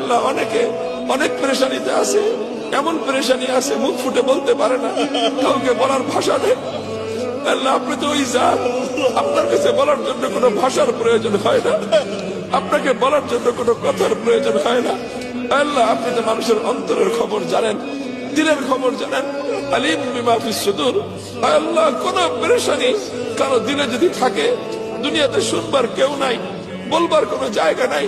আল্লাহ অনেকে অনেক পেরেশানিতে আছে, এমন পেরেশানি আছে মুখ ফুটে বলতে পারে না, কাউকে বলার ভাষা নেই। আল্লাহ আপনি তো ওই জাত, আপনার কাছে বলার জন্য কোনো ভাষার প্রয়োজন হয় না, আপনাকে বলার জন্য কোনো কথার প্রয়োজন হয় না। আল্লাহ আপনি তো মানুষের অন্তরের খবর জানেন, দিলের খবর জানেন। আলিম বিমা ফিস সুদূর। আল্লাহ কোন পেরেশানি কারো দিলে যদি থাকে, দুনিয়াতে শুনবার কেউ নাই, বলবার কোনো জায়গা নাই,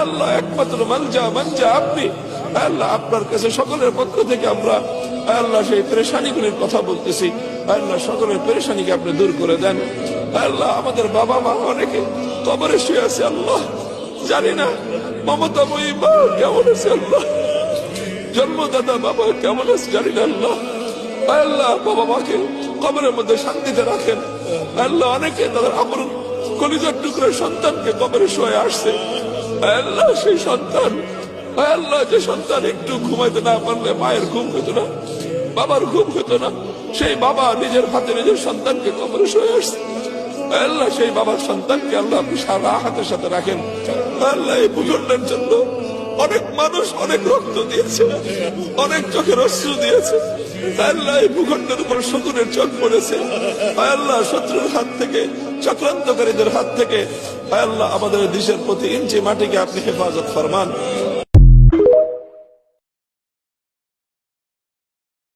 আল্লাহ একমাত্র মানজা আপনি। আল্লাহ আপনার কাছে সকলের পক্ষ থেকে আমরা আল্লাহ সেই পেরেশানিগুলির কথা বলতেছি। আল্লাহ সকলের পেরেশানিকে আপনি দূর করে দেন। আল্লাহ আমাদের বাবা মা অনেকে কবরে শুয়ে আছে, আল্লাহ জানি না মমতাময়ী মা কেমন আছে, আল্লাহ জন্মদাতা বাবা কেমন আছে জানি না। আল্লাহ আল্লাহ বাবা মাকে কবরের মধ্যে শান্তিতে রাখেন। আল্লাহ অনেকে তাদের আপন কলিজার টুকরো সন্তানকে কবরে শুয়ে আসছে, আল্লাহ সেই সন্তান, আল্লাহ যে সন্তান একটু ঘুমাইতে না পারলে মায়ের ঘুম হতো না, বাবার ঘুম হতো না, সেই বাবা নিজের হাতে নিজের সন্তানকে কবরে শুয়ে আসছে। আল্লাহ সেই বাবার সন্তানকে আল্লাহ আপনি সারা হাতের সাথে রাখেন। আল্লাহ এই ভূখণ্ডের জন্য অনেক মানুষ অনেক রক্ত দিয়েছে, অনেক চোখের অশ্রু দিয়েছে। আল্লাহ এই ভূখণ্ডের উপর শকুনের চোখ পড়েছে। আল্লাহ শত্রুর হাত থেকে, চক্রান্তকারীদের হাত থেকে আল্লাহ আমাদের দেশের প্রতি ইঞ্চি মাটিকে আপনি হেফাজত ফরমান।